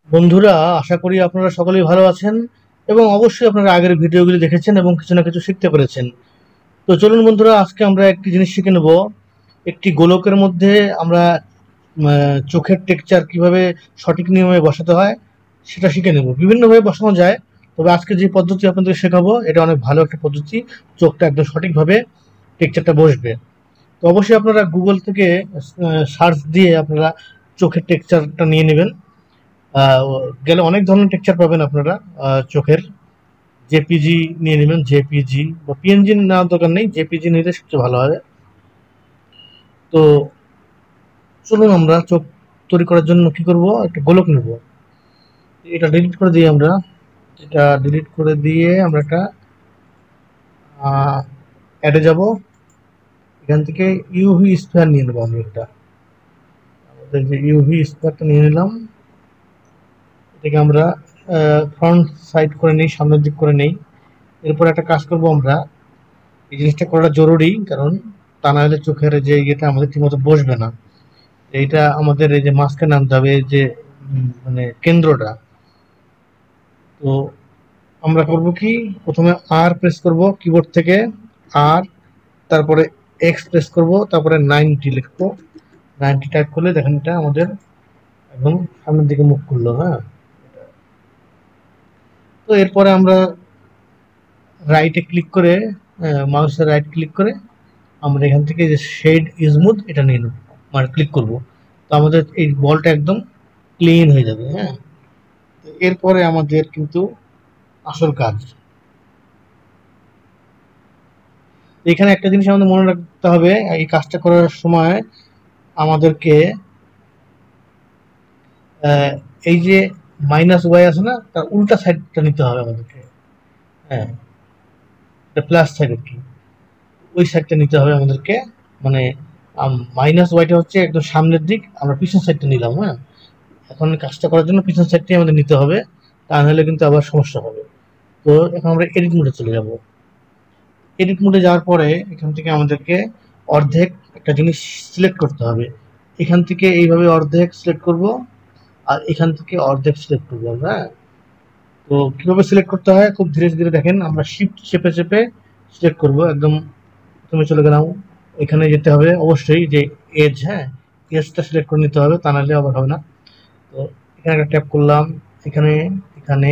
বন্ধুরা, আশা করি আপনারা সকলেই ভালো আছেন এবং অবশ্যই আপনারা আগের ভিডিওগুলি দেখেছেন এবং কিছু না কিছু শিখতে পেরেছেন। তো চলুন বন্ধুরা, আজকে আমরা একটি জিনিস শিখে নেব। একটি গোলকের মধ্যে আমরা চোখের টেক্সচার কিভাবে সঠিক নিয়মে বসাতে হয় সেটা শিখে নেব। বিভিন্নভাবে বসানো যায়, তবে আজকে যে পদ্ধতি আপনাদের শেখাবো এটা অনেক ভালো একটা পদ্ধতি। চোখটা একদম সঠিকভাবে টেক্সচারটা বসবে। তো অবশ্যই আপনারা গুগল থেকে সার্চ দিয়ে আপনারা চোখের টেক্সচারটা নিয়ে নেবেন। আহ, গেলে অনেক ধরনের টেক্সচার পাবেন আপনারা। চোখের জেপিজি নিয়ে নেবেন, জেপিজি বা পিএনজি নেওয়ার দরকার নেই, জেপিজি নিলে সবচেয়ে ভালো হবে। তো চলুন আমরা চোখ তৈরি করার জন্য কি করব, একটা গোলক নেব। এটা ডিলিট করে দিয়ে আমরা একটা অ্যাডে যাব। এখান থেকে ইউভি স্কোয়ার নিয়ে নেবো। আমি একটা আমাদের যে ইউভি স্কোয়ারটা নিয়ে নিলাম, এটাকে আমরা ফ্রন্ট সাইড করে নেই, সামনের দিক করে নেই। এরপর একটা কাজ করব আমরা, এই জিনিসটা করাটা জরুরি, কারণ তা না হলে চোখের যে ইয়েটা আমাদের ঠিকমতো বসবে না। এইটা আমাদের এই যে মাঝখানে আনতে হবে, এই যে মানে কেন্দ্রটা। তো আমরা করব কি, প্রথমে আর প্রেস করব কিবোর্ড থেকে, আর তারপরে এক্স প্রেস করব, তারপরে 90 লিখবো। 90 টাইপ করলে দেখেন এটা আমাদের একদম সামনের দিকে মুখ করলো। হ্যাঁ, তো এরপরে আমরা রাইটে ক্লিক করে, মাউসের রাইট ক্লিক করে আমরা এখান থেকে যে শেড স্মুথ এটা নিয়ে নেব, মানে ক্লিক করব। তো আমাদের এই বলটা একদম ক্লিন হয়ে যাবে। হ্যাঁ, তো এরপরে আমাদের কিন্তু আসল কাজ। এখানে একটা জিনিস আমাদের মনে রাখতে হবে, এই কাজটা করার সময় আমাদেরকে এই যে মাইনাস ওয়াই আছে না, তার উল্টা সাইডটা নিতে হবে আমাদেরকে। হ্যাঁ, প্লাস সাইড আর কি, ওই সাইডটা নিতে হবে আমাদেরকে। মানে মাইনাস ওয়াইটা হচ্ছে একদম সামনের দিক, আমরা পিছন সাইডটা নিলাম। হ্যাঁ, এখন কাজটা করার জন্য পিছন সাইডটাই আমাদের নিতে হবে, তা নাহলে কিন্তু আবার সমস্যা হবে। তো এখন আমরা এডিট মোডে চলে যাব। এডিট মোডে যাওয়ার পরে এখান থেকে আমাদেরকে অর্ধেক একটা জিনিস সিলেক্ট করতে হবে। এখান থেকে এইভাবে অর্ধেক সিলেক্ট করব, আর এখান থেকে অর্ধেক সিলেক্ট করবো আমরা। হ্যাঁ? তো কিভাবে সিলেক্ট করতে হয় খুব ধীরে ধীরে দেখেন, আমরা শিফট চেপে চেপে সিলেক্ট করব। একদম তুমি চলে গেলাম, এখানে যেতে হবে অবশ্যই যে এজ, হ্যাঁ, এজটা সিলেক্ট করে নিতে হবে, তা নাহলে আবার হবে না। তো এখানে একটা ট্যাপ করলাম। এখানে এখানে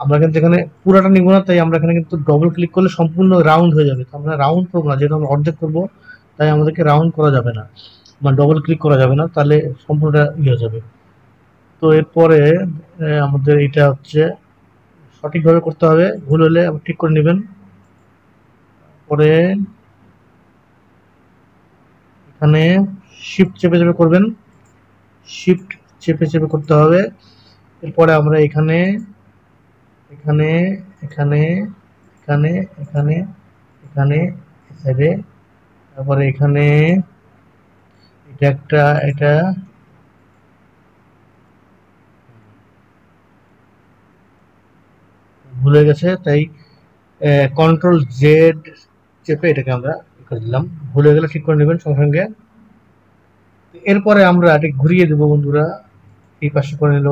আমরা কিন্তু এখানে পুরাটা নিব না, তাই আমরা এখানে কিন্তু ডবল ক্লিক করলে সম্পূর্ণ রাউন্ড হয়ে যাবে। তো আমরা রাউন্ড করবো না, যেহেতু আমরা অর্ধেক করবো, তাই আমাদেরকে রাউন্ড করা যাবে না, মানে ডবল ক্লিক করা যাবে না, তাহলে সম্পূর্ণটা ইয়ে হয়ে যাবে। তো এরপরে আমাদের এটা হচ্ছে সঠিকভাবে করতে হবে, ভুল হলে আবার ঠিক করে নেবেন। পরে এখানে শিফট চেপে চেপে করবেন, শিফট চেপে চেপে করতে হবে। এরপরে আমরা এখানে এখানে এখানে এখানে এখানে এখানে সাইডে, তারপরে এখানে এটা একটা, এটা ভুলে গেছে, তাই কন্ট্রোল জেড চেপে এটাকে আমরা করে দিলাম। ভুলে গেলে ঠিক করে নেবেন সঙ্গে সঙ্গে। এরপরে আমরা এটা ঘুরিয়ে দেবো বন্ধুরা, এই পাশে করে নিল।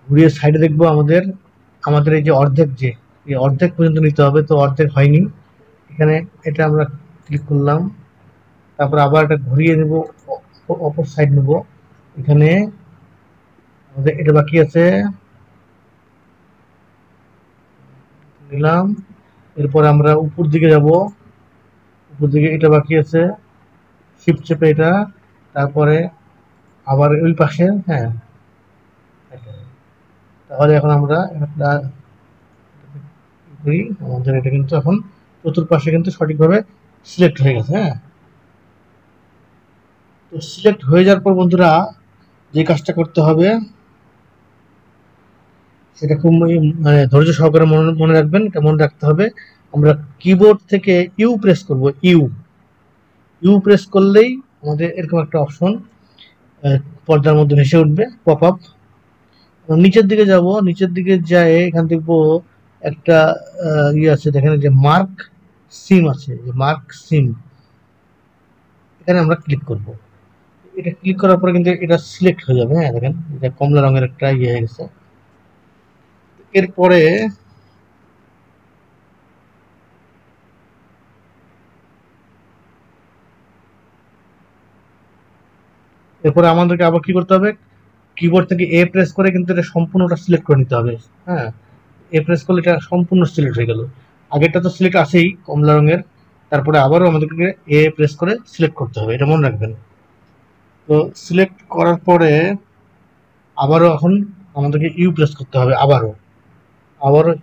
ঘুরিয়ে সাইডে দেখবো আমাদের আমাদের এই যে অর্ধেক, যে এই অর্ধেক পর্যন্ত নিতে হবে, তো অর্ধেক হয়নি। এখানে এটা আমরা ক্লিক করলাম, তারপর আবার এটা ঘুরিয়ে নেব, অপর সাইড নেব। এখানে আমাদের এটা বাকি আছে, নিলাম। এরপর আমরা উপর দিকে যাব, উপর দিকে এটা বাকি আছে, শিফট চেপে এটা, তারপরে আবার ওই পাশে। হ্যাঁ, তাহলে এখন আমরা একটা করি, আমাদের এটা কিন্তু এখন চতুর্পাশে কিন্তু সঠিকভাবে সিলেক্ট হয়ে গেছে। হ্যাঁ, তো সিলেক্ট হয়ে যাওয়ার পর বন্ধুরা যে কাজটা করতে হবে সেটা খুব মানে ধৈর্য সহকারে মনে মনে রাখবেন। এটা মনে রাখতে হবে, আমরা কিবোর্ড থেকে ইউ প্রেস করব। ইউ ইউ প্রেস করলেই আমাদের এরকম একটা অপশন পর্দার মধ্যে ভেসে উঠবে, পপ আপ। নিচের দিকে যাব, নিচের দিকে যায় এখান থেকে একটা ইয়ে আছে, দেখেন যে মার্ক সিম আছে, যে মার্ক সিম, এখানে আমরা ক্লিক করব। এটা ক্লিক করার পরে কিন্তু এটা সিলেক্ট হয়ে যাবে। হ্যাঁ দেখেন এটা কমলা রঙের একটা ইয়ে হয়ে গেছে। এরপরে আমাদেরকে আবার কি করতে হবে, কিবোর্ড থেকে এ প্রেস করে কিন্তু এটা সম্পূর্ণটা সিলেক্ট করে নিতে হবে। হ্যাঁ এ প্রেস করলে এটা সম্পূর্ণ সিলেক্ট হয়ে গেল। আগেরটা তো সিলেক্ট আছেই কমলা রঙের, তারপরে আবারও আমাদেরকে এ প্রেস করে সিলেক্ট করতে হবে, এটা মনে রাখবেন। তো সিলেক্ট করার পরে আবারও এখন আমাদেরকে ইউ প্রেস করতে হবে, আবারও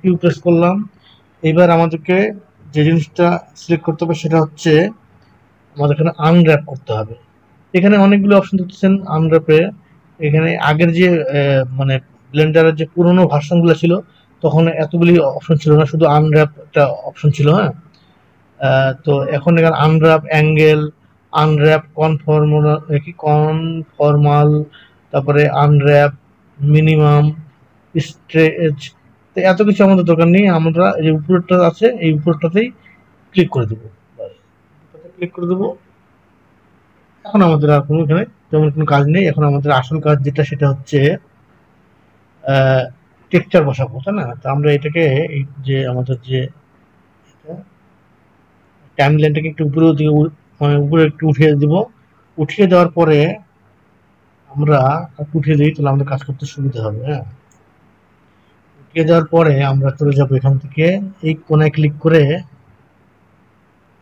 ইউ প্রেস করলাম। এবার আমাদেরকে যে জিনিসটা সিলেক্ট করতে হবে সেটা হচ্ছে আমাদের এখানে আনর্যাপ করতে হবে। এখানে অনেকগুলো অপশন দেখতেছেন আনর্যাপে। এখানে আগের যে মানে ব্লেন্ডারের যে পুরোনো ভার্সনগুলো ছিল তখন এতগুলি অপশন ছিল না, শুধু আনর্যাপ একটা অপশন ছিল। হ্যাঁ তো এখন এখানে আনর্যাপ অ্যাঙ্গেল, আনর্যাপ কনফর্মাল, তারপরে আনর্যাপ মিনিমাম, স্ট্রেচ। তো এত কিছু আমাদের দরকার নেই, আমরা যে উপরেরটা আছে এই উপরেরটাতেই ক্লিক করে দেবো। ক্লিক করে দেবো। এখন আমাদের আর কোনো এখানে তেমন কোনো কাজ নেই। এখন আমাদের আসল কাজ যেটা সেটা হচ্ছে টেক্সচার বসাবো, তাই না? তো আমরা এটাকে এই যে আমাদের যে টাইম লাইনটাকে একটু উপরের দিকে মানে উপরে একটু উঠিয়ে দিব। উঠিয়ে দেওয়ার পরে আমরা উঠিয়ে দিই, তাহলে আমাদের কাজ করতে সুবিধা হবে। হ্যাঁ উঠিয়ে দেওয়ার পরে আমরা চলে যাবো এখান থেকে এই কোনায় ক্লিক করে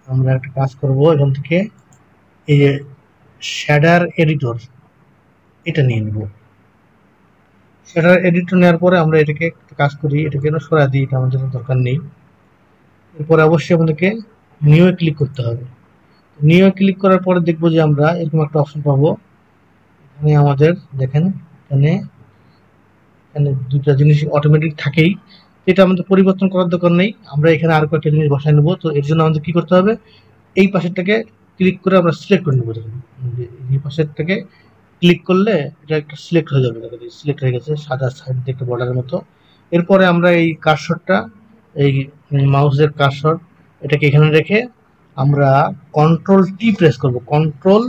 আমরা একটা কাজ করব। এখান থেকে এই যে শ্যাডার এডিটর এটা নিয়ে নিব। শ্যাডার এডিটর নেওয়ার পরে আমরা এটাকে একটা কাজ করি, এটাকে সরা দিই, এটা আমাদের দরকার নেই। এরপরে অবশ্যই আমাদেরকে নিউ ক্লিক করতে হবে। নিউ ক্লিক করার পরে দেখবো যে আমরা এরকম একটা অপশন পাবো। এখানে আমাদের দেখেন এখানে এখানে দুটা জিনিস অটোমেটিক থাকেই, এটা আমাদের পরিবর্তন করার দরকার নেই। আমরা এখানে আর কয়েকটা জিনিস বসায় নেবো। তো এর জন্য আমাদের কি করতে হবে, এই পাশেরটাকে ক্লিক করে আমরা সিলেক্ট করে নেবো। এই পাশেরটাকে ক্লিক করলে এটা একটা সিলেক্ট হয়ে যাবে, সিলেক্ট হয়ে গেছে সাদা সাইড দিয়ে একটা বর্ডারের মতো। এরপরে আমরা এই কার্সরটা, এই মাউসের কার্সর এটাকে এখানে রেখে আমরা কন্ট্রোল টি প্রেস করব। কন্ট্রোল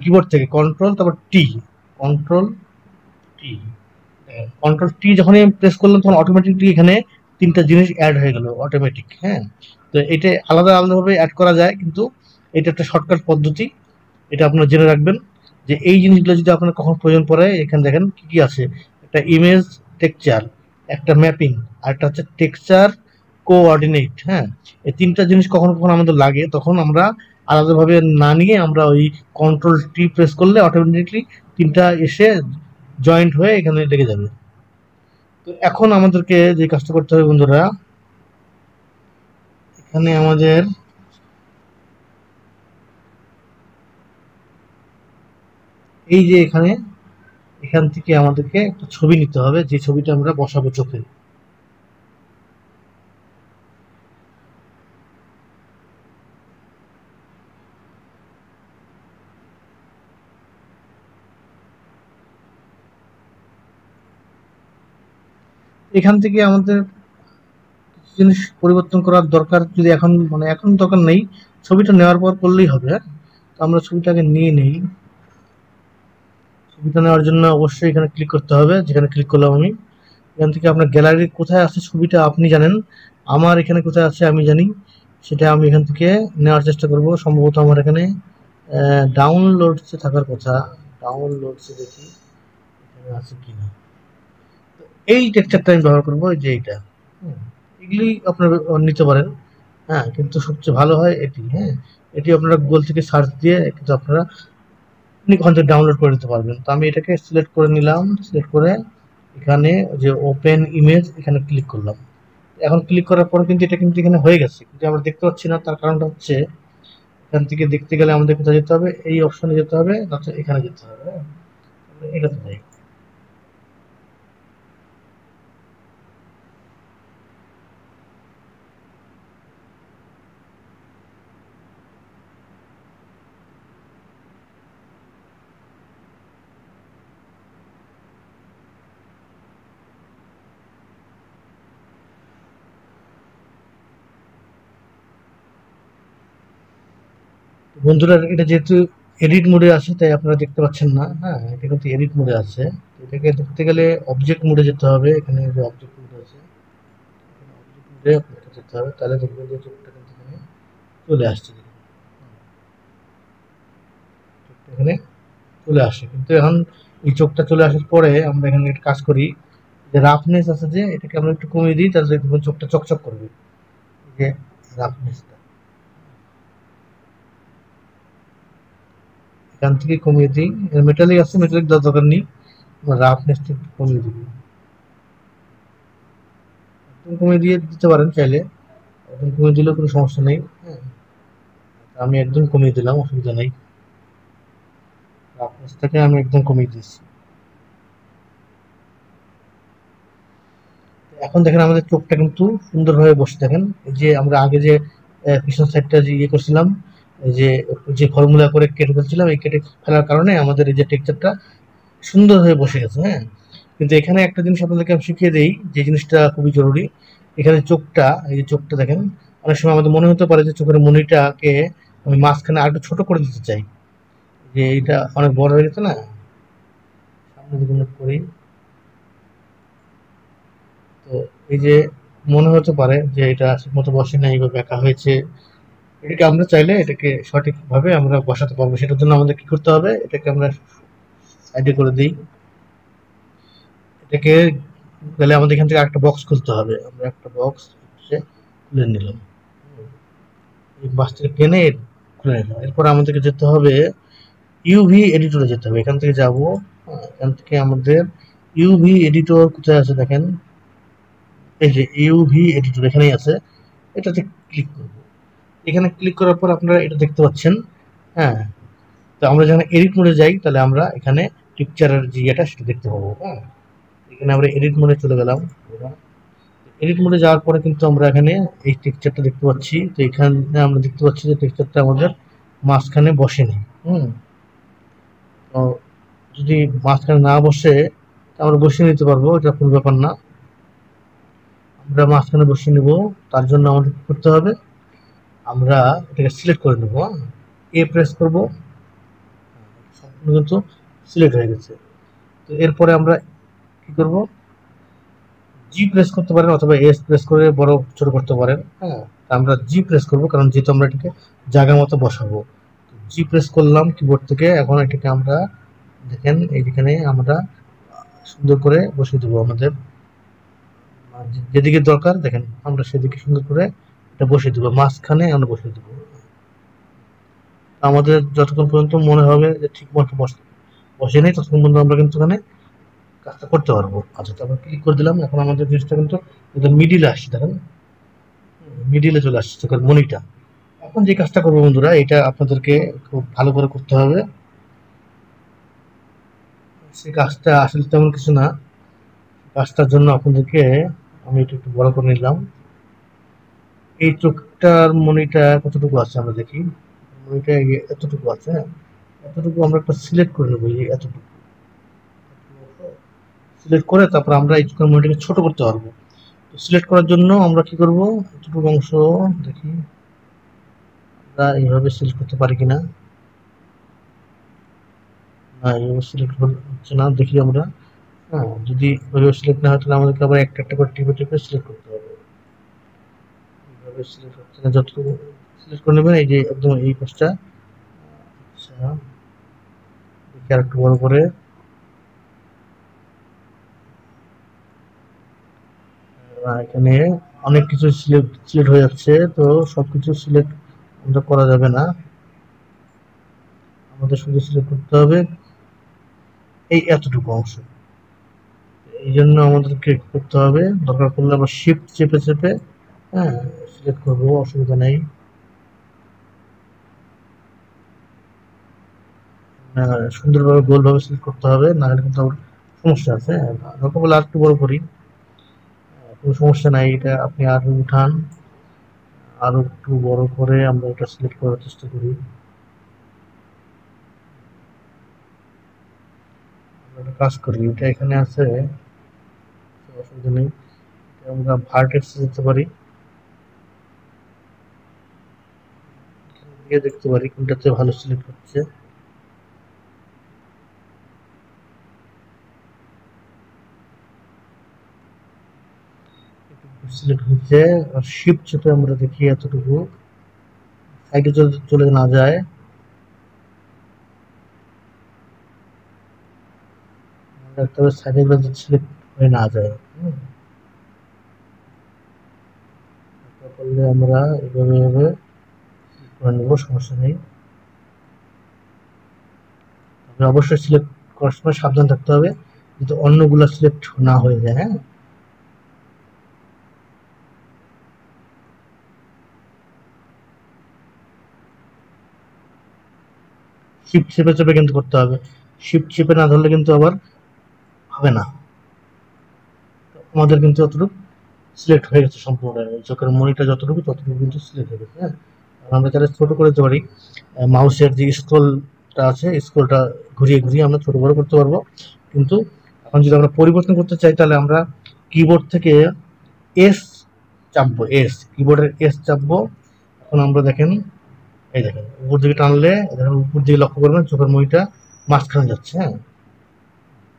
কিবোর্ড থেকে কন্ট্রোল তারপর টি, কন্ট্রোল টি, কন্ট্রোল টি যখনই প্রেস করলাম তখন অটোমেটিকলি এখানে তিনটা জিনিস অ্যাড হয়ে গেল অটোমেটিক। হ্যাঁ তো এটা আলাদা আলাদাভাবে অ্যাড করা যায়, কিন্তু এটা একটা শর্টকাট পদ্ধতি, এটা আপনারা জেনে রাখবেন যে এই জিনিসগুলো যদি আপনার কখন প্রয়োজন পড়ে। এখানে দেখেন কি কি আছে, একটা ইমেজ টেক্সচার, একটা ম্যাপিং, আর একটা হচ্ছে টেক্সচার কোঅর্ডিনেট। হ্যাঁ এই তিনটা জিনিস কখনো কখনো আমাদের লাগে, তখন আমরা আলাদাভাবে না নিয়ে আমরা ওই কন্ট্রোল টি প্রেস করলে অটোমেটিকলি তিনটা এসে জয়েন্ট হয়ে এখানে লেগে যাবে। তো এখন আমাদেরকে যে কাজটা করতে হবে বন্ধুরা, এখানে আমাদের এই যে এখান থেকে আমাদেরকে একটা ছবি নিতে হবে, যে ছবিটা আমরা বসাবো চোখে। এখান থেকে আমাদের জিনিস পরিবর্তন করার দরকার, যদি এখন মানে এখন দরকার নেই, ছবিটা নেওয়ার পর করলেই হবে। তো আমরা ছবিটাকে নিয়ে নেই। ছবিটা নেওয়ার জন্য অবশ্যই এখানে ক্লিক করতে হবে, যেখানে ক্লিক করলাম আমি। এখান থেকে আপনার গ্যালারি কোথায় আছে ছবিটা আপনি জানেন, আমার এখানে কোথায় আছে আমি জানি, সেটা আমি এখান থেকে নেওয়ার চেষ্টা করব। সম্ভবত আমার এখানে ডাউনলোডসে থাকার কথা, ডাউনলোডসে দেখি এখানে আছে কিনা। এই টেক্সচারটা আমি ব্যবহার করবো, এই যে এইটা। এগুলি আপনারা নিতে পারেন। হ্যাঁ কিন্তু সবচেয়ে ভালো হয় এটি। হ্যাঁ এটি আপনারা গুগল থেকে সার্চ দিয়ে কিন্তু আপনারা ওখান থেকে ডাউনলোড করে নিতে পারবেন। তো আমি এটাকে সিলেক্ট করে নিলাম, সিলেক্ট করে এখানে যে ওপেন ইমেজ এখানে ক্লিক করলাম। এখন ক্লিক করার পর কিন্তু এটা কিন্তু এখানে হয়ে গেছে, কিন্তু আমরা দেখতে পাচ্ছি না। তার কারণটা হচ্ছে এখান থেকে দেখতে গেলে আমাদের কোথায় যেতে হবে, এই অপশনে যেতে হবে, তারপর এখানে যেতে হবে। এটাতে যাই। বন্ধুরা এটা যেহেতু এডিট মোডে আছে, তাই আপনারা দেখতে পাচ্ছেন না। হ্যাঁ, এটা কিন্তু এডিট মোডে আছে। এটাকে দেখতে গেলে অবজেক্ট মোডে যেতে হবে। এখানে যে অবজেক্ট মোড আছে, অবজেক্ট মোডে আপনাকে যেতে হবে, তাহলে দেখবেন যে চোখটা কিন্তু এখানে চলে আসছে। এখানে চলে আসে, কিন্তু এখন এই চোখটা চলে আসার পরে আমরা এখানে একটা কাজ করি, যে রাফনেস আছে যে এটাকে আমরা একটু কমিয়ে দিই, তাহলে দেখবেন চোখটা চকচক করবে। এই যে রাফনেসটা এখান থেকে কমিয়ে দিই। মেটালিক আছে, মেটালিক দেওয়ার দরকার নেই, রাফনেসটা একটু কমিয়ে দিবি। একদম কমিয়ে দিয়ে দিতে পারেন চাইলে, একদম কমিয়ে দিলেও কোনো সমস্যা নেই। হ্যাঁ, আমি একদম কমিয়ে দিলাম, অসুবিধা নেই। রাফনেসটাকে আমি একদম কমিয়ে দিয়েছি। এখন দেখেন আমাদের চোখটা কিন্তু সুন্দরভাবে বসে। দেখেন যে আমরা আগে যে পিছন সাইডটা যে ইয়ে করছিলাম, যে যে ফর্মুলা করে কেটে ফেলছিলাম, এই কেটে ফেলার কারণে আমাদের এই যে টেক্সচারটা সুন্দর হয়ে বসে গেছে। হ্যাঁ, কিন্তু এখানে একটা জিনিস আপনাদেরকে আমি শিখিয়ে দিই, যে জিনিসটা খুবই জরুরি। এখানে চোখটা, এই যে চোখটা দেখেন, অনেক সময় আমাদের মনে হতে পারে যে চোখের মনিটাকে আমি মাঝখানে আর একটু ছোট করে দিতে চাই, যে এটা অনেক বড় হয়ে গেছে না। সামনে দিকে মুখ করি, তো এই যে মনে হতে পারে যে এটা ঠিক মতো বসে নাই বা বেঁকা হয়েছে। এটাকে আমরা চাইলে এটাকে সঠিকভাবে আমরা বসাতে পারবো। সেটার জন্য আমাদের কি করতে হবে, এটাকে আমরা সাইডে করে দিই। এটাকে গেলে আমাদের এখান থেকে একটা বক্স খুলতে হবে। আমরা একটা বক্স খুলে নিলাম, এই বাসটাকে টেনে খুলে নিলাম। এরপর আমাদেরকে যেতে হবে ইউভি এডিটরে যেতে হবে। এখান থেকে যাব, এখান থেকে আমাদের ইউভি এডিটর কোথায় আছে দেখেন, এই যে ইউভি এডিটর এখানেই আছে। এটাতে ক্লিক করব। এখানে ক্লিক করার পর আপনারা এটা দেখতে পাচ্ছেন। হ্যাঁ, তো আমরা যখন এডিট মোডে যাই, তাহলে আমরা এখানে পিকচারের যে ইয়েটা সেটা দেখতে পাবো। হ্যাঁ, এখানে আমরা এডিট মোডে চলে গেলাম। এডিট মোডে যাওয়ার পরে কিন্তু আমরা এখানে এই টেক্সচারটা দেখতে পাচ্ছি। তো এখানে আমরা দেখতে পাচ্ছি যে টেক্সচারটা আমাদের মাঝখানে বসেনি। তো যদি মাঝখানে না বসে, আমরা বসিয়ে নিতে পারবো, এটা কোনো ব্যাপার না। আমরা মাঝখানে বসিয়ে নেব, তার জন্য আমাদের কি করতে হবে, আমরা এটাকে সিলেক্ট করে নেব। এ প্রেস করব, সম্পূর্ণ কিন্তু সিলেক্ট হয়ে গেছে। তো এরপরে আমরা কি করব, জি প্রেস করতে পারেন অথবা এস প্রেস করে বড় ছোট করতে পারেন। হ্যাঁ, আমরা জি প্রেস করব, কারণ যেহেতু আমরা এটাকে জায়গা মতো বসাবো। জি প্রেস করলাম কিবোর্ড থেকে। এখন এটাকে আমরা দেখেন এইখানে আমরা সুন্দর করে বসিয়ে দেবো। আমাদের যেদিকে দরকার দেখেন আমরা সেদিকে সুন্দর করে এটা বসিয়ে দেবো, মাঝখানে আমরা বসিয়ে দেবো। আমাদের যতক্ষণ পর্যন্ত মনে হবে যে ঠিক মতো বসে নেই, ততক্ষণ পর্যন্ত আমরা কিন্তু এখানে কাজটা করতে পারবো। আচ্ছা, তারপর ক্লিক করে দিলাম। এখন আমাদের জিনিসটা কিন্তু মিডিলে আসছে, দেখেন মিডিলে চলে আসছে চোখের মনিটা। এখন যে কাজটা করবো বন্ধুরা, এটা আপনাদেরকে খুব ভালো করে করতে হবে। সেই কাজটা আসলে তেমন কিছু না। কাজটার জন্য আপনাদেরকে আমি এটা একটু বড় করে নিলাম। এই চোখটার মনিটা কতটুকু আছে আমরা দেখি। মনিটা এতটুকু আছে। হ্যাঁ, এতটুকু আমরা একটা সিলেক্ট করে নেবো, এই এতটুকু সিলেক্ট করে তারপর আমরা এই চোখের মনিটাকে ছোট করতে পারবো। তো সিলেক্ট করার জন্য আমরা কি করব, এতটুকু অংশ দেখি আমরা এইভাবে সিলেক্ট করতে পারি কিনা। না, এইভাবে সিলেক্ট হচ্ছে না, দেখি আমরা। হ্যাঁ, যদি ওইভাবে সিলেক্ট না হয়, তাহলে আমাদেরকে আবার একটা একটা করে টিপে টিপে সিলেক্ট করতে হবে। এইভাবে সিলেক্ট হচ্ছে না, যতটুকু সিলেক্ট করে নেবেন এই যে একদম এই পাশটা। আচ্ছা, দেখি আর একটু বড় করে। এখানে অনেক কিছু সিলেক্ট সিলেক্ট হয়ে যাচ্ছে, তো সবকিছু সিলেক্ট আমরা করা যাবে না। আমাদের শুধু সিলেক্ট করতে হবে এই এতটুকু অংশ। এই জন্য আমাদেরকে করতে হবে, দরকার পড়লে আমরা শিফট চেপে চেপে, হ্যাঁ, সিলেক্ট করবো, অসুবিধা নেই। সুন্দরভাবে গোলভাবে সিলেক্ট করতে হবে, না হলে কিন্তু আমার সমস্যা আছে। দরকার পড়লে আর একটু বড় করি, কোনো সমস্যা নাই। এটা আপনি আরো উঠান, আরো একটু বড় করে আমরা এটা সিলেক্ট করার চেষ্টা করি। আমরা কাজ করি, এটা এখানে আছে, অসুবিধা নেই। আমরা ভার্টেক্সে যেতে পারি, গিয়ে দেখতে পারি কোনটাতে ভালো সিলেক্ট হচ্ছে। সিলেক্ট হয়েছে। আর শিফট চেপে আমরা দেখি এতটুকু সাইডে চলে না যায়, তবে সাইডে সিলেক্ট হয়ে না যায়। করলে আমরা এভাবে এভাবে করে নেব, সমস্যা নেই। তবে অবশ্যই সিলেক্ট করার সময় সাবধান থাকতে হবে যাতে অন্যগুলো সিলেক্ট না হয়ে যায়। হ্যাঁ, শিফট চেপে চেপে কিন্তু করতে হবে, শিফট চেপে না ধরলে কিন্তু আবার হবে না। আমাদের কিন্তু যতটুকু সিলেক্ট হয়ে গেছে সম্পূর্ণ, চোখের মনিটা যতটুকু ততটুকু কিন্তু সিলেক্ট হয়ে গেছে। হ্যাঁ, আমরা তাহলে ছোট করে দিতে পারি, মাউসের যে স্ক্রলটা আছে স্ক্রলটা ঘুরিয়ে ঘুরিয়ে আমরা ছোট বড় করতে পারবো। কিন্তু এখন যদি আমরা পরিবর্তন করতে চাই তাহলে আমরা কিবোর্ড থেকে এস চাপবো, এস কিবোর্ডের এস চাপবো। এখন আমরা দেখেন, এই দেখেন উপর দিকে টানলে দেখেন উপর দিকে লক্ষ্য করবেন চোখের মনিটা মাঝখানে যাচ্ছে। হ্যাঁ,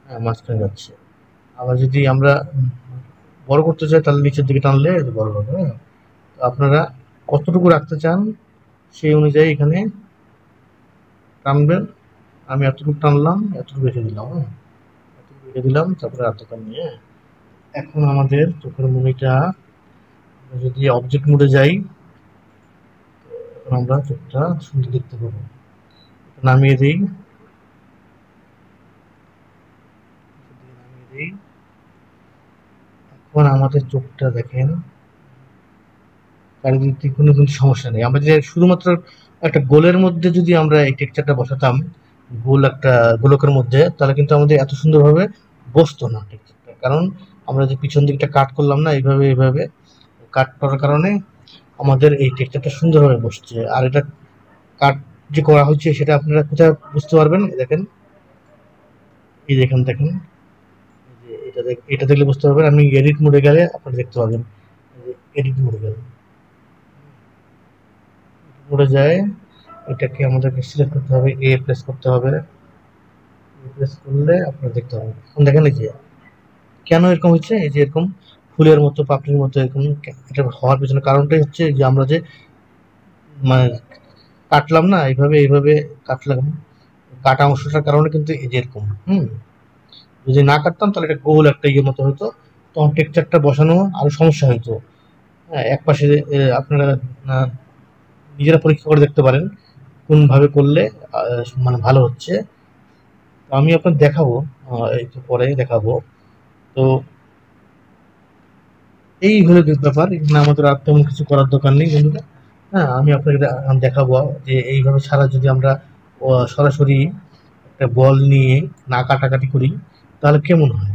হ্যাঁ মাঝখানে যাচ্ছে। আবার যদি আমরা বড় করতে চাই তাহলে নিচের দিকে টানলে বড় হবে। হ্যাঁ, আপনারা কতটুকু রাখতে চান সেই অনুযায়ী এখানে টানবেন। আমি এতটুকু টানলাম, এতটুকু রেখে দিলাম। হ্যাঁ, এতটুকু রেখে দিলাম, তারপরে এতটা নিয়ে এখন আমাদের চোখের মনিটা যদি অবজেক্ট মোডে যাই আমরা চোখটা সুন্দর দেখতে পাবো। নামিয়ে দিই, এখন আমাদের চোখটা দেখেন চারিদিক কোনো কিন্তু সমস্যা নেই। আমরা যে শুধুমাত্র একটা গোলের মধ্যে যদি আমরা এই টেক্সচারটা বসাতাম, গোল একটা গোলকের মধ্যে, তাহলে কিন্তু আমাদের এত সুন্দরভাবে বসতো না টেক্সচারটা। কারণ আমরা যে পিছন দিকটা কাট করলাম না এইভাবে এইভাবে কাট করার কারণে আমাদের এই টেক্সচারটা সুন্দরভাবে বসছে। আর এটা কাট যে করা হচ্ছে সেটা আপনারা কোথায় বুঝতে পারবেন, দেখেন এই দেখেন দেখেন এটা এটা দেখলে বুঝতে পারবেন। আপনি এডিট মোডে গেলে আপনারা দেখতে পাবেন, এডিট মোডে গেলে মোডে যায় এটাকে আমাদেরকে সিলেক্ট করতে হবে, এ প্রেস করতে হবে, এ প্রেস করলে আপনারা দেখতে পাবেন। এখন দেখেন এই যে কেন এরকম হচ্ছে, এই যে এরকম ফুলের মতো পাপড়ির মতো এরকম এটা হওয়ার পেছনে কারণটাই হচ্ছে যে আমরা যে মানে কাটলাম না এইভাবে এইভাবে কাটলাম, কাটা অংশটার কারণে কিন্তু এই যে এরকম। যদি না কাটতাম তাহলে এটা গোল একটা ইয়ের মতো হতো, তখন টেক্সচারটা বসানো আরো সমস্যা হতো। হ্যাঁ, এক পাশে আপনারা নিজেরা পরীক্ষা করে দেখতে পারেন কোন ভাবে করলে মানে ভালো হচ্ছে। তো আমি আপনাকে দেখাবো, একটু পরে দেখাবো। তো এই হলো ব্যাপার, এখানে আমাদের আর তেমন কিছু করার দরকার নেই বন্ধুরা। হ্যাঁ, আমি আপনাকে দেখাবো যে এইভাবে ছাড়া যদি আমরা সরাসরি একটা বল নিয়ে না কাটাকাটি করি তাহলে কেমন হয়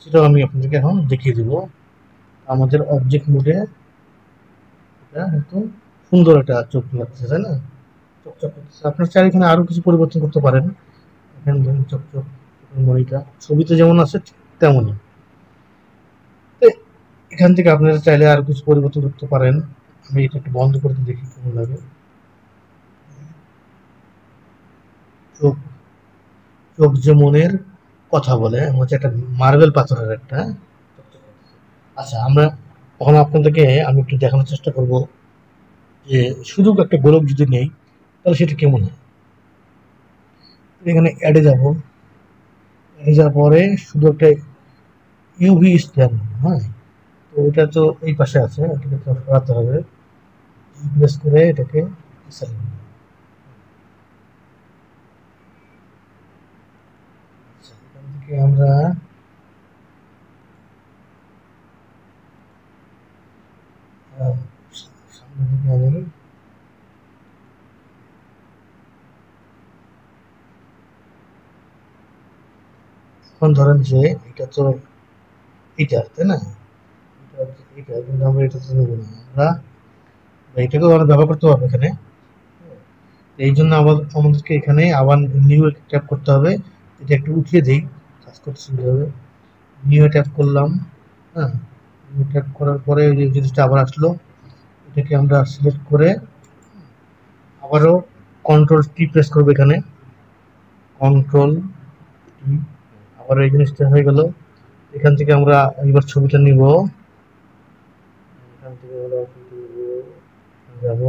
সেটাও আমি আপনাদেরকে এখন দেখিয়ে দেবো। আমাদের অবজেক্ট মোডে এটা একটু সুন্দর একটা চোখ লাগছে, তাই না? চকচক করতেছে। আপনার চাইলে এখানে আরো কিছু পরিবর্তন করতে পারেন। এখানে ধরুন চকচক মনিটা ছবিতে যেমন আছে ঠিক তেমনই। তো এখান থেকে আপনারা চাইলে আরো কিছু পরিবর্তন করতে পারেন। আমি এটা একটু বন্ধ করতে দেখি কেমন লাগে। চোখ, চোখ যে মনের কথা বলে হচ্ছে একটা মার্বেল পাথরের একটা। আচ্ছা, আমরা এখন আপনাদেরকে আমি একটু দেখানোর চেষ্টা করব যে শুধু একটা গোলক যদি নেই তাহলে সেটা কেমন হয়। এখানে অ্যাডে যাব, অ্যাডে যাওয়ার পরে শুধু একটা ইউভি স্ক্যান। হ্যাঁ, তো এটা তো এই পাশে আছে, এটাকে তো সরাতে হবে, প্রেস করে এটাকে এখান থেকে আমরা সামনের দিকে আনি। এখন ধরেন যে এটা তো এটা তাই না, এটা কিন্তু আমরা এটা তো নেব না, আমরা এটাকেও আমরা ব্যবহার করতে পারবো এখানে। এই জন্য আমাদেরকে এখানে আবার নিউ ট্যাপ করতে হবে। এটা একটু উঠিয়ে দিই, কাজ করতে সুবিধা হবে। নিউ ট্যাপ করলাম। হ্যাঁ, নিউ ট্যাপ করার পরে এই জিনিসটা আবার আসলো, এটাকে আমরা সিলেক্ট করে আবারও কন্ট্রোল টি প্রেস করবো এখানে, কন্ট্রোল টি, আবার এই জিনিসটা হয়ে গেল। এখান থেকে আমরা এবার ছবিটা নিব, যাব,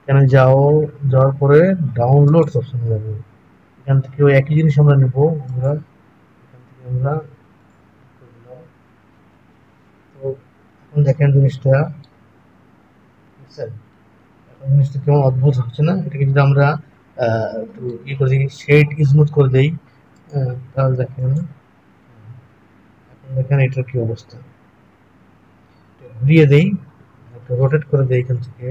এখানে যাওয়ার পরে ডাউনলোড অপশনে যাবো। এখান থেকে ওই একই জিনিস আমরা নেবো, আমরা এখান থেকে আমরা তো এখন দেখেন জিনিসটা, বুঝছেন? এখন জিনিসটা কেমন অদ্ভুত হচ্ছে না? এটাকে যদি আমরা একটু করে দিই, শেড স্মুথ করে দেই, তাহলে দেখেন, এখন দেখেন এটার কি অবস্থা। ঘুরিয়ে দেই, একটু রোটেট করে দেই এখান থেকে।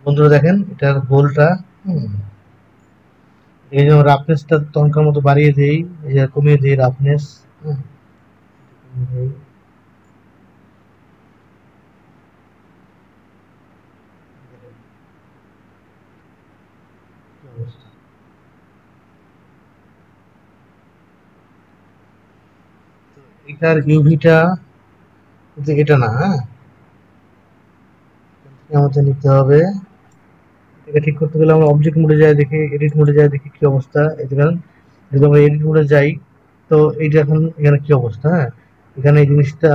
বন্ধুরা দেখেন এটার গোলটা, এই যে রাফনেসটা তখনকার মতো বাড়িয়ে দেই, এই যে কমিয়ে দিই রাফনেস, এটার ইউভিটা কিন্তু এটা না, হ্যাঁ আমাদের নিতে হবে। এটা ঠিক করতে গেলে আমরা অবজেক্ট মোডে যাই, দেখি এডিট মোডে যাই, দেখি কি অবস্থা। এই দেখেন যদি আমরা এডিট মোডে যাই, তো এইটা এখন এখানে কি অবস্থা, হ্যাঁ এখানে এই জিনিসটা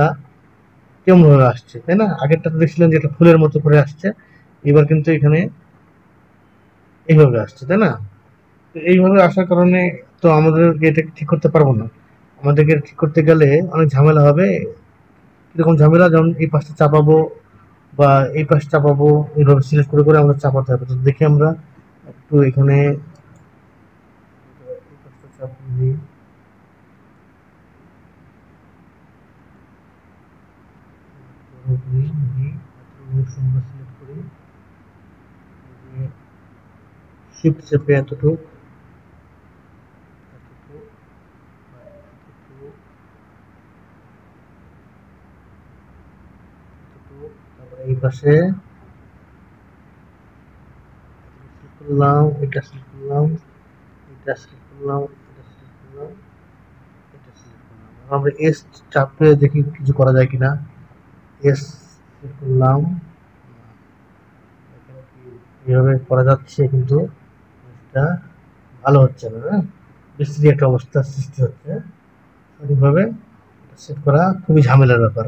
কেমন ভাবে আসছে, তাই না? আগেরটা তো দেখছিলেন যে একটা ফুলের মতো করে আসছে, এবার কিন্তু এখানে এইভাবে আসছে, তাই না? তো এইভাবে আসার কারণে তো আমাদের এটা ঠিক করতে পারবো না। আমাদেরকে ঠিক করতে গেলে অনেক ঝামেলা হবে। কিরকম ঝামেলা? যেমন এই পাশটা চাপাবো বা এই পাশটা চাপাবো, এইভাবে সিলেক্ট করে করে আমরা চাপাতে হবে। তো দেখি আমরা একটু এখানে এই পাশটা চাপিয়ে দিই। সিলেক্ট করি, শিফট চেপে এতটুকু, তারপরে এই পাশে করলাম, এটা সিলেক্ট করলাম, এটা সিলেক্ট করলাম, এটা সিলেক্ট করলাম, এটা সিলেক্ট করলাম। আমরা এস চাপে দেখি কিছু করা যায় কিনা। এস সিলেক্ট করলাম, এইভাবে করা যাচ্ছে কিন্তু এটা ভালো হচ্ছে না, হ্যাঁ বিশ্রী একটা অবস্থার সৃষ্টি হচ্ছে। সঠিকভাবে সেট করা খুবই ঝামেলার ব্যাপার,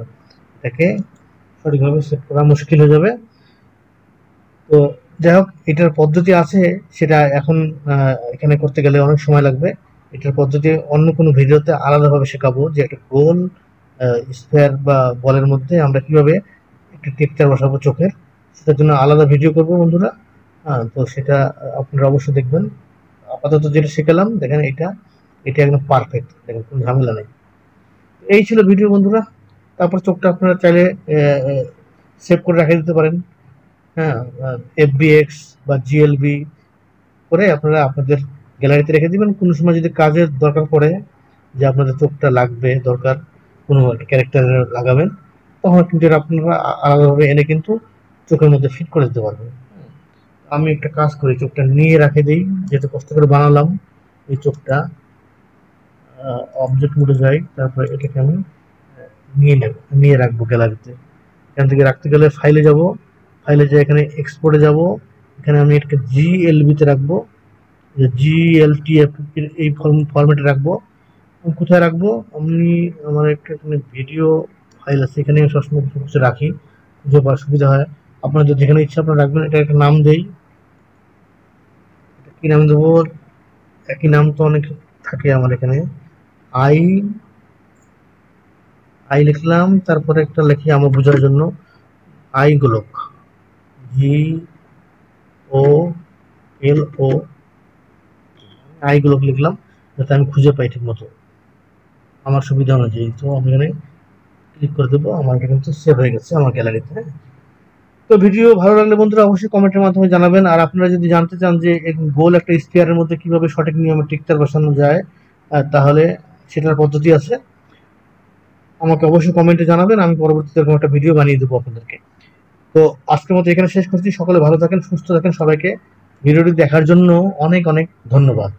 এটাকে সঠিকভাবে সেট করা মুশকিল হয়ে যাবে। তো যাই হোক, এটার পদ্ধতি আছে, সেটা এখন এখানে করতে গেলে অনেক সময় লাগবে। এটার পদ্ধতি অন্য কোনো ভিডিওতে আলাদাভাবে শেখাবো, যে একটা গোল স্ফেয়ার বা বলের মধ্যে আমরা কিভাবে একটা টেক্সচার বসাবো চোখের, সেটার জন্য আলাদা ভিডিও করবো বন্ধুরা। তো সেটা আপনারা অবশ্যই দেখবেন। আপাতত যেটা শেখালাম দেখেন, এটা এটা একদম পারফেক্ট, দেখেন কোনো ঝামেলা নেই। এই ছিল ভিডিও বন্ধুরা। তারপর চোখটা আপনারা চাইলে সেভ করে রেখে দিতে পারেন, হ্যাঁ FBX বা GLB করে আপনারা আপনাদের গ্যালারিতে রেখে দিবেন। কোনো সময় যদি কাজের দরকার পড়ে, যে আপনাদের চোখটা লাগবে, দরকার কোনো একটা ক্যারেক্টারে লাগাবেন, তখন কিন্তু এটা আপনারা আলাদাভাবে এনে কিন্তু চোখের মধ্যে ফিট করে দিতে পারবেন। আমি একটা কাজ করি, চোখটা নিয়ে রেখে দিই, যেহেতু কষ্ট করে বানালাম এই চোখটা। অবজেক্ট মোডে যাই, তারপরে এটাকে আমি নিয়ে নেব, নিয়ে রাখবো গ্যালারিতে। এখান থেকে রাখতে গেলে ফাইলে যাব, ফাইলে যাই এখানে এক্সপোর্টে যাব, এখানে আমি এটাকে GLB-তে রাখবো, GLTF এই ফরম্যাটে রাখবো। কোথায় রাখবো? আমি আমার একটা এখানে ভিডিও ফাইল আছে, এখানে আমি সবসময় কিছু কিছু রাখি, খুঁজে পাওয়ার সুবিধা হয়। আপনার যদি যেখানে ইচ্ছা আপনারা রাখবেন। এটা একটা নাম দেই, কি নাম দেবো? একই নাম তো অনেক থাকে আমার এখানে। আই আই লিখলাম, তারপরে একটা লিখি আমার বোঝার জন্য, আই গোলক, GOLO, আই গোলক লিখলাম, যাতে আমি খুঁজে পাই ঠিক মতো আমার সুবিধা অনুযায়ী। তো আমি এখানে ক্লিক করে দেবো, আমার এটা কিন্তু সেভ হয়ে গেছে আমার গ্যালারিতে। তো ভিডিও ভালো লাগলে বন্ধুরা অবশ্যই কমেন্টের মাধ্যমে জানাবেন। আর আপনারা যদি জানতে চান যে গোল একটা স্ফিয়ারের মধ্যে কিভাবে সঠিক নিয়মে টেক্সচার বসানো যায়, তাহলে সেটার পদ্ধতি আছে, আমাকে অবশ্যই কমেন্টে জানাবেন। আমি পরবর্তীতে এরকম একটা ভিডিও বানিয়ে দেবো আপনাদেরকে। তো আজকের মতো এখানে শেষ করছি। সকলে ভালো থাকেন, সুস্থ থাকেন। সবাইকে ভিডিওটি দেখার জন্য অনেক অনেক ধন্যবাদ।